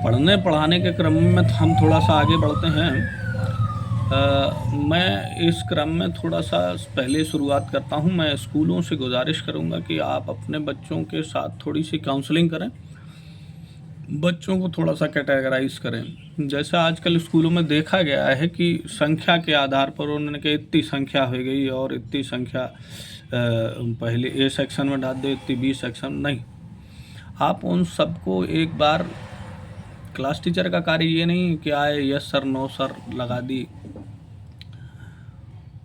पढ़ने पढ़ाने के क्रम में तो हम थोड़ा-सा आगे बढ़ते हैं। मैं इस क्रम में थोड़ा-सा पहले शुरुआत करता हूँ। मैं स्कूलों से गुज़ारिश करूँगा कि आप अपने बच्चों के साथ थोड़ी-सी काउंसलिंग करें। बच्चों को थोड़ा-सा कैटेगराइज़ करें। जैसा आजकल स्कूलों में देखा गया है कि संख्या के आधार पर उन्होंने कहा इतनी संख्या हो गई और इतनी संख्या पहले ए सेक्शन में डाल दो, इतनी बी सेक्शन नहीं। आप उन सबको एक बार क्लास टीचर का कार्य ये नहीं कि आए यस सर, नो सर लगा दी।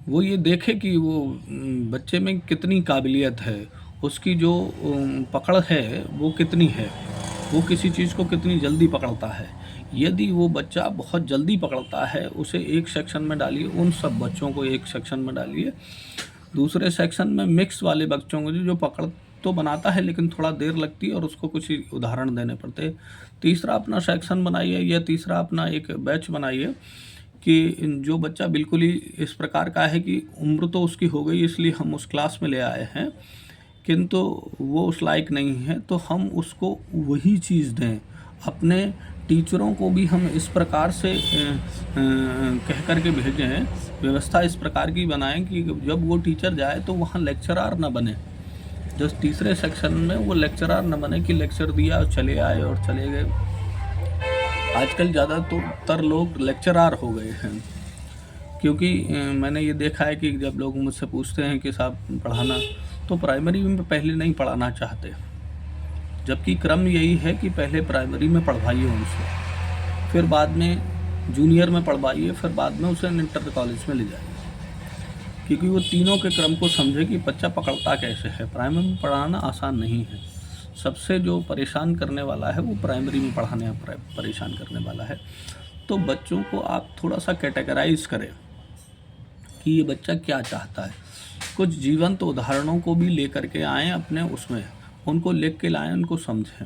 वो ये देखे कि वो बच्चे में कितनी काबिलियत है, उसकी जो पकड़ है वो कितनी है, वो किसी चीज़ को कितनी जल्दी पकड़ता है। यदि वो बच्चा बहुत जल्दी पकड़ता है, उसे एक सेक्शन में डालिए, उन सब बच्चों को एक सेक्शन में डालिए। दूसरे सेक्शन में मिक्स वाले बच्चों को जो पकड़ तो बनाता है लेकिन थोड़ा देर लगती है और उसको कुछ उदाहरण देने पड़ते हैं। तीसरा अपना सेक्शन बनाइए या तीसरा अपना एक बैच बनाइए कि जो बच्चा बिल्कुल ही इस प्रकार का है कि उम्र तो उसकी हो गई इसलिए हम उस क्लास में ले आए हैं, किंतु वो उस लायक नहीं है, तो हम उसको वही चीज़ दें। अपने टीचरों को भी हम इस प्रकार से कह कर के भेजें, व्यवस्था इस प्रकार की बनाएं कि जब वो टीचर जाए तो वहाँ लेक्चरार ना बने। जो तीसरे सेक्शन में वो लेक्चरार न बने कि लेक्चर दिया और चले आए और चले गए। आजकल ज़्यादातर लोग लेक्चरार हो गए हैं, क्योंकि मैंने ये देखा है कि जब लोग मुझसे पूछते हैं कि साहब पढ़ाना, तो प्राइमरी में पहले नहीं पढ़ाना चाहते, जबकि क्रम यही है कि पहले प्राइमरी में पढ़वाइए उनसे, फिर बाद में जूनियर में पढ़वाइए, फिर बाद में उसे इंटर कॉलेज में ले जाइए, क्योंकि वो तीनों के क्रम को समझे कि बच्चा पकड़ता कैसे है। प्राइमरी में पढ़ाना आसान नहीं है। सबसे जो परेशान करने वाला है वो प्राइमरी में पढ़ाने परेशान करने वाला है। तो बच्चों को आप थोड़ा सा कैटेगराइज करें कि ये बच्चा क्या चाहता है। कुछ जीवंत उदाहरणों को भी लेकर के आएँ अपने उसमें, उनको लिख के लाएँ, उनको समझें।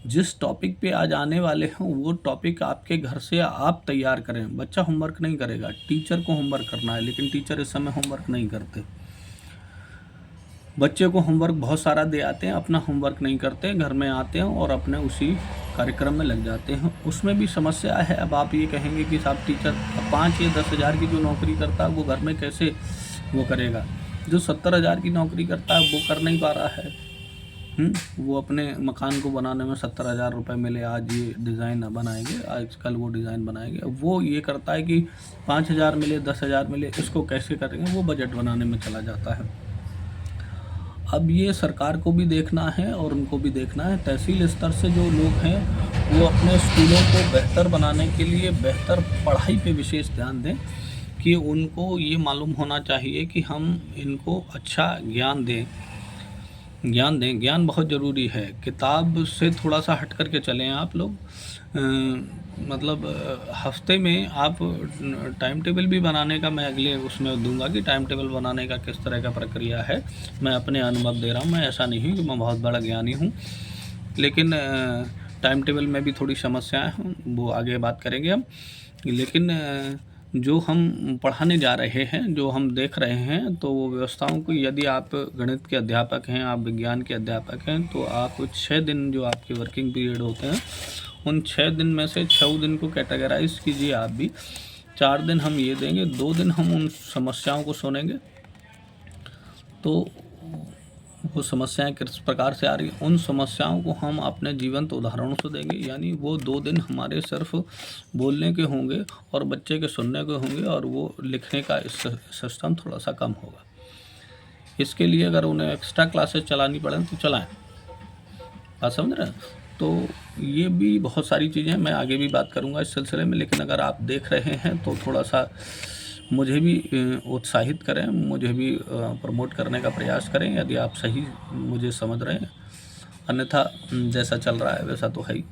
जिस टॉपिक पे आज आने वाले हैं वो टॉपिक आपके घर से आप तैयार करें। बच्चा होमवर्क नहीं करेगा, टीचर को होमवर्क करना है, लेकिन टीचर इस समय होमवर्क नहीं करते। बच्चे को होमवर्क बहुत सारा दे आते हैं, अपना होमवर्क नहीं करते, घर में आते हैं और अपने उसी कार्यक्रम में लग जाते हैं। उसमें भी समस्या है। अब आप ये कहेंगे कि साहब टीचर 5 या 10 हज़ार की जो नौकरी करता है वो घर में कैसे वो करेगा। जो 70 हज़ार की नौकरी करता है वो कर नहीं पा रहा है। वो अपने मकान को बनाने में 70,000 रुपये मिले, आज ये डिज़ाइन बनाएंगे, आजकल वो डिज़ाइन बनाएंगे। वो ये करता है कि 5,000 मिले, 10,000 मिले, इसको कैसे करेंगे, वो बजट बनाने में चला जाता है। अब ये सरकार को भी देखना है और उनको भी देखना है। तहसील स्तर से जो लोग हैं वो अपने स्कूलों को बेहतर बनाने के लिए बेहतर पढ़ाई पे विशेष ध्यान दें, कि उनको ये मालूम होना चाहिए कि हम इनको अच्छा ज्ञान दें। ज्ञान बहुत ज़रूरी है। किताब से थोड़ा सा हट कर के चलें आप लोग। मतलब हफ्ते में आप टाइम टेबल भी बनाने का मैं अगले उसमें दूंगा कि टाइम टेबल बनाने का किस तरह का प्रक्रिया है। मैं अपने अनुभव दे रहा हूँ, मैं ऐसा नहीं हूँ कि मैं बहुत बड़ा ज्ञानी हूँ, लेकिन टाइम टेबल में भी थोड़ी समस्याएं हैं, वो आगे बात करेंगे हम। लेकिन जो हम पढ़ाने जा रहे हैं, जो हम देख रहे हैं, तो वो व्यवस्थाओं को, यदि आप गणित के अध्यापक हैं, आप विज्ञान के अध्यापक हैं, तो आप 6 दिन जो आपके वर्किंग पीरियड होते हैं, उन 6 दिन में से 6 दिन को कैटेगराइज कीजिए आप भी। 4 दिन हम ये देंगे, 2 दिन हम उन समस्याओं को सुनेंगे। तो वो समस्याएं किस प्रकार से आ रही हैं, उन समस्याओं को हम अपने जीवंत उदाहरणों से देंगे। यानी वो 2 दिन हमारे सिर्फ बोलने के होंगे और बच्चे के सुनने के होंगे, और वो लिखने का सिस्टम थोड़ा सा कम होगा। इसके लिए अगर उन्हें एक्स्ट्रा क्लासेस चलानी पड़े तो चलाएं। बात समझ रहे हैं? तो ये भी बहुत सारी चीज़ें मैं आगे भी बात करूँगा इस सिलसिले में, लेकिन अगर आप देख रहे हैं तो थोड़ा सा मुझे भी उत्साहित करें, मुझे भी प्रमोट करने का प्रयास करें, यदि आप सही मुझे समझ रहे हैं। अन्यथा जैसा चल रहा है वैसा तो है ही।